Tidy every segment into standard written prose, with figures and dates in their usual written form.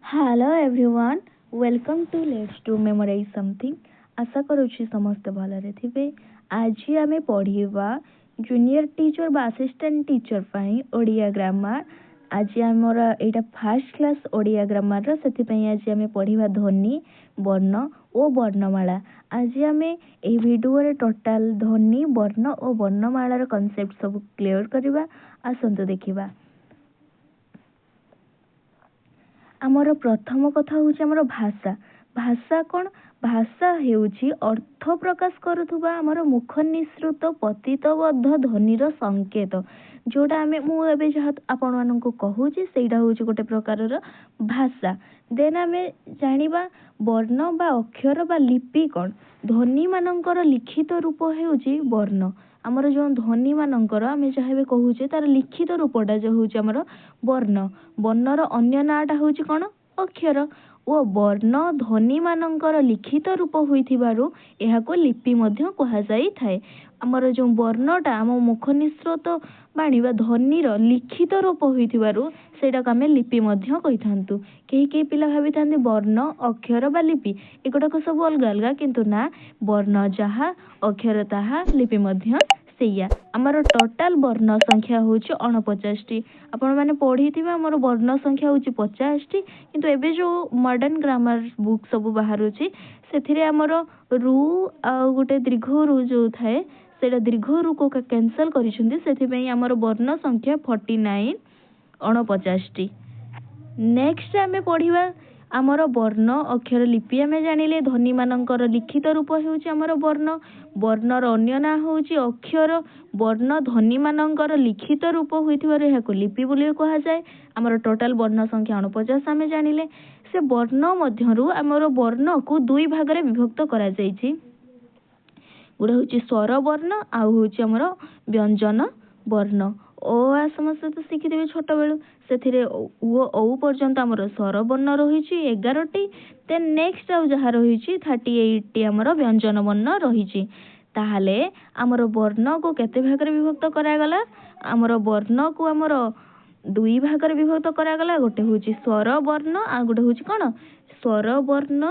Hello everyone, welcome to Let's Do Memorize Something. आशा करुछि समस्त भलरे थिबे। आज आमे पढ़िबा जूनियर टीचर बा असिस्टेंट टीचर पई ओडिया ग्रामर। आज हमर एटा फर्स्ट क्लास ओडिया ग्रामर रो सेति पई आज आमे पढ़िबा ध्वनि वर्ण ओ वर्णमाला। आज आमे ए वीडियो रे टोटल ध्वनि वर्ण ओ वर्णमाला रो कांसेप्ट सब क्लियर करबा। आसंतु देखिबा। आमर प्रथम कथा हूँ आमर भाषा। भाषा कौन? भाषा हेउची अर्थ प्रकाश करुथुबा आमर मुख निसृत पतितबद्ध ध्वनिर संकेत जोटा आमे मु एबे जहा आपण माननकु कहूची सेटा होची गोटे प्रकारर भाषा। देन आमे जानिबा वर्ण बा अक्षर बा लिपि कौन? ध्वनि मानकर लिखित रूप हेउची वर्ण। आमर जो ध्वनि मानकर आमे जहाबे कहूचे तार लिखित रूपटा जो होची आमर वर्ण। वर्णर अन्य नाटा होची कौन? अक्षर। ओ वर्ण ध्वनि मानकर लिखित रूप होइथिबारु एहाको लिपि मध्य कहा जाई थाए। आमर जो वर्णटा आम मुख निस्रोत बाणी बा ध्वनिर लिखित रूप होइथिबारु सेटाको आमे लिपि मध्य कहिथांतु। केही पिला भाबिथांते वर्ण अक्षर बा लिपि एगुडाको सब अलगा अलगा, किंतु ना, वर्ण जहा अक्षर ताहा लिपि मध्य सेया। आमर टोटल वर्ण संख्या होची 49 टी। आपण माने पढ़ीथिबा आमर वर्ण संख्या होची 50 टी, किंतु एबे जो मॉडर्न ग्रामर बुक सब बाहरुची सेथिरे आमर रु आ गोटे दीर्घ रु जो थाए सेटा दीर्घ रु को कैंसिल करिसुंदी। सेथि पई आमर वर्ण संख्या 49 49 टी। नेक्स्ट आमे पढ़िबा आमर वर्ण अक्षर लिपि। आमे जानिले ध्वनि मानकर लिखित रूप हेउची आमर वर्ण। वर्णर अन्य ना होची अक्षर। वर्ण ध्वनि मानकर लिखित रूप होइथिबार एहाको लिपि बोली कहा जाय। आमर टोटल वर्ण संख्या 49 आमे जानिले। से वर्ण मध्यरु आमर वर्ण को दुई भागरे विभक्त करा जायछि। गुडा होची स्वर वर्ण आ होची आमर व्यंजन वर्ण। ओ आ समस्त तो शिखि देबे छोट बेलु। सेथिरे ओ औ पर्यंत आमर स्वर वर्ण रहिछि 11 टी। देन नेक्स्ट आ जहा रहिछि 38 टी आमर व्यंजन वर्ण रहिछि। ताहाले आमर वर्ण को केते भागरे विभक्त करा गला? आमर वर्ण को आमर दुई भागरे विभक्त करा गला। गोटे होची स्वर वर्ण आ गोटे होची कोन? स्वर वर्ण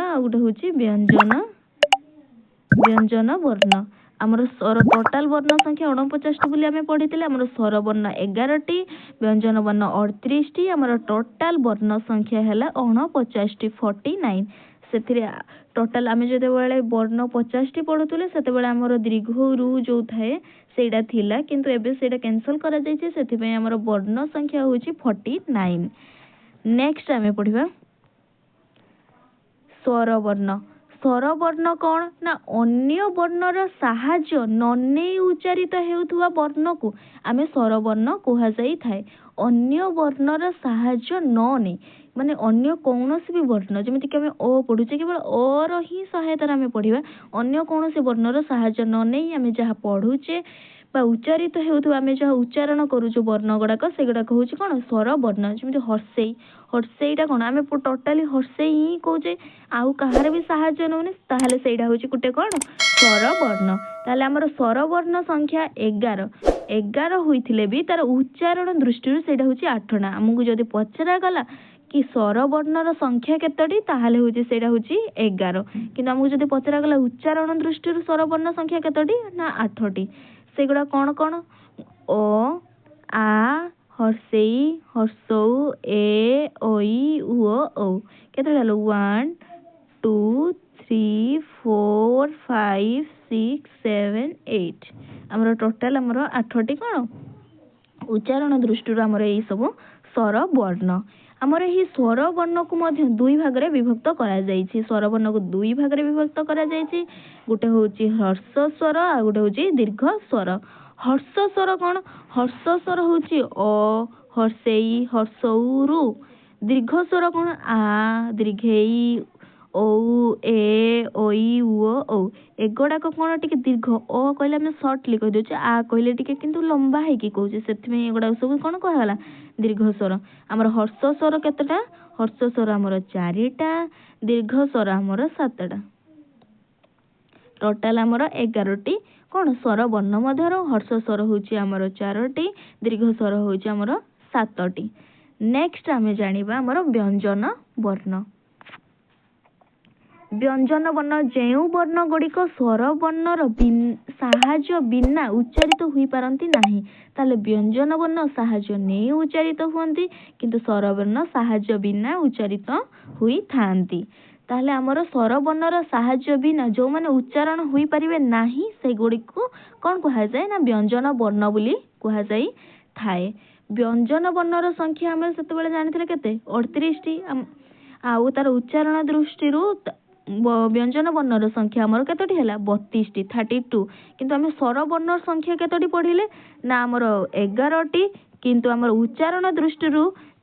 आ गोटे होची व्यंजन वर्ण। आमर स्वर टोटल वर्ण संख्या 49 टी बोली आमे पढ़िथिले। आमर स्वर वर्ण 11 टी, व्यंजन वर्ण 38 टी। आमर टोटल वर्ण संख्या हैला 49 टी 49। सेथिरे टोटल आमे जते बेले वर्ण 50 टी पढुतले सेते बेले आमर दीर्घ रु जो थाए सेटा थिला, किंतु एबे सेटा कैंसिल करा जायछि। सेथि पई आमर वर्ण संख्या होची 49। नेक्स्ट आमे पढ़िबा स्वर वर्ण। स्वर वर्ण कौन? ना अन्य वर्णर साहाय्य नने उच्चारित हेउथुवा वर्ण को आमे स्वर वर्ण कहा जाई थाए। अन्य वर्णर साहाय्य नने माने अन्य कौनसी भी वर्ण जेमिति कि आमे ओ पढुचे केवल ओ रो ही सहायता आमे पढ़िबा। अन्य कौनसी वर्णर साहाय्य नने आमे जहा पढुचे बा उच्चारित हेउथुवा आमे जहा उच्चारण करूछु वर्ण गुडाक सेगुडाक होची कोन? स्वर वर्ण। जेमिति हर्षेई, हर्षेईटा कोन? आमे टोटली हर्षेई ही कहूचे, आउ कहार भी साहाय्य नउने, ताहाले सेइडा होची गुटे कोन? स्वर वर्ण। ताहाले आमर स्वर वर्ण संख्या 11 होइथिले भी तार उच्चारण दृष्टिरु सेइडा होची 8 ना। हमकु जदि पचरा गला कि स्वर वर्णर संख्या केतोटी, ताहाले होची सेइडा होची 11, किंतु हमकु जदि पचरा गला उच्चारण दृष्टिरु स्वर वर्ण संख्या केतोटी ना 8 टी। सेगुडा कोन कोन? ओ, आ, हर्षेई, हर्षौ, ए, ओई, उ, औ। केते हलो? 1 2 3 4 5 6 7 8। आमर टोटल आमर 8 टी कोन? उच्चारण दृष्टिरु आमर एई सब स्वर वर्ण। आमर एही स्वर वर्ण को मध्य दुई भागरे विभक्त करा जायछि। स्वर वर्ण को दुई भागरे विभक्त करा जायछि। गोटे होची हर्ष स्वर आ गोटे होची दीर्घ स्वर। हर्ष स्वर कोन? हर्ष स्वर होची अ, हर्षेई, हर्षौरु। दीर्घ स्वर कोन? आ, दीर्घेई, औ, ए, ओई, उ, औ। एगुडाक कोन? टिके दीर्घ। अ कहले आमे शॉर्टली कहि दोचे, आ कहले टिके किंतु लंबा है कि कहूचे, सेति में एगुडा सब कोन कहला? दीर्घ स्वर। आमर हर्ष स्वर केतेटा? हर्ष स्वर आमर 4टा, दीर्घ स्वर आमर 7टा। टोटल आमर 11 टी कोन? स्वर वर्ण मध्यरो हर्ष स्वर होची आमर 4 टी, दीर्घ स्वर होची आमर 7 टी। नेक्स्ट आमे जानिबा हमर व्यंजन वर्ण। व्यंजन वर्ण जेउ वर्ण गुड़िक स्वर वर्णर साहाय्य बिना उच्चारित हुई पारंती नाही ताले व्यंजन वर्ण साहाय्य नहीं उच्चारित हुअंती किंतु स्वर वर्ण साहाय्य बिना उच्चारित हुई थांती। ताले हमर स्वर वर्णर साहाय्य बिना जो माने उच्चारण हुई परिबे नाही से गुड़िक कोन कहा जाय ना व्यंजन वर्ण बोली कहा जाय थाए। व्यंजन वर्णर संख्या हम सेतबेले जानिथिले केते 38 टी आउ तार उच्चारण दृष्टि व्यंजन वर्णर संख्या आमर केतोटी हैला 32 टी 32 किंतु आम स्वर वर्णर संख्या केतोटी पढ़िले ना आमर 11 टी किंतु आमर उच्चारण दृष्टि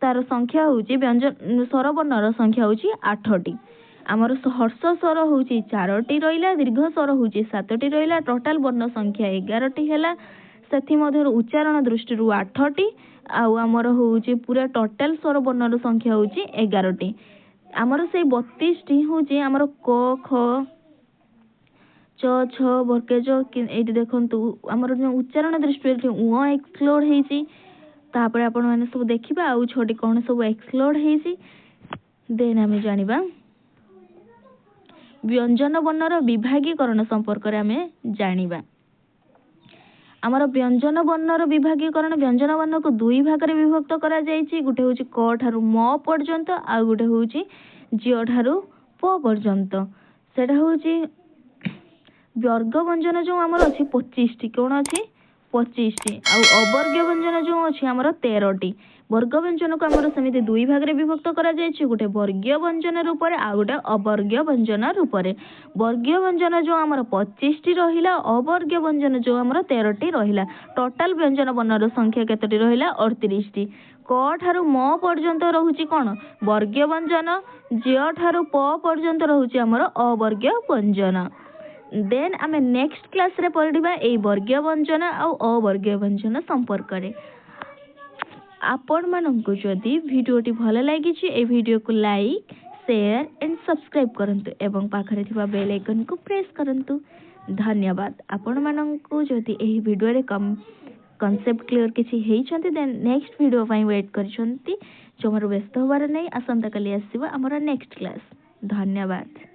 तार संख्या होची व्यंजन स्वर वर्णर संख्या होची 8 टी। आमर हर्ष स्वर होची 4 टी रहिला दीर्घ स्वर होची 7 टी रहिला टोटल वर्ण संख्या 11 टी हैला सेथि मध्य उच्चारण दृष्टि 8 टी आउ आमर होची पूरा टोटल स्वर वर्णर संख्या होची 11 टी। आमर से 32 टी होची आमर क ख च छ वर्गेज एटी देखंतु आमर जो उच्चारण दृष्टि उ एक्सक्लूड हेची तापर आपण माने सब देखिबा आउ छोटी कोन सब एक्सक्लूड हेची। देन आमे जानिबा व्यंजन वर्णर विभागीकरण संपर्क रे आमे जानिबा। आमर व्यंजन वर्णर विभागीकरण व्यंजन वर्ण को दुई भाग रे विभक्त करा जायछि गुटे होछि क ठारू म पर्यंत आ गुटे होछि ज ठारू प पर्यंत। सेटा होछि वर्ग व्यंजन जो आमर अछि 25 टी कोन अछि 25 टी आ अवर्ग व्यंजन जो अछि आमर 13 टी। वर्ग व्यंजन को आमर समिति दुई भाग रे विभक्त करा जायछि गुटे वर्गीय व्यंजन रूप रे आ गुटे अवर्गीय व्यंजन रूप रे। वर्गीय व्यंजन जो आमर 25 टी रहिला अवर्गीय व्यंजन जो आमर 13 टी रहिला टोटल व्यंजन वर्णर संख्या केतटी रहिला 38 टी। क ठारू म पर्यंत रहुची कोन वर्गीय व्यंजन ज ठारू प पर्यंत रहुची आमर अवर्गीय व्यंजन। देन आमे नेक्स्ट क्लास रे पढ़िबा ए वर्गीय व्यंजन आ अवर्गीय व्यंजन संपर्क रे। आपण माननको जदि वीडियोटी भल लागिछि ए वीडियो को लाइक शेयर एंड सब्सक्राइब करंतु एवं पाखरे थिबा बेल आइकन को प्रेस करंतु। धन्यवाद। आपण माननको जदि एही वीडियो रे कॉन्सेप्ट क्लियर किछि हेइछन्ति देन नेक्स्ट वीडियो पई वेट करछन्ति जो मोर व्यस्त होबार नै आसंता काली आसीबा हमर नेक्स्ट क्लास। धन्यवाद।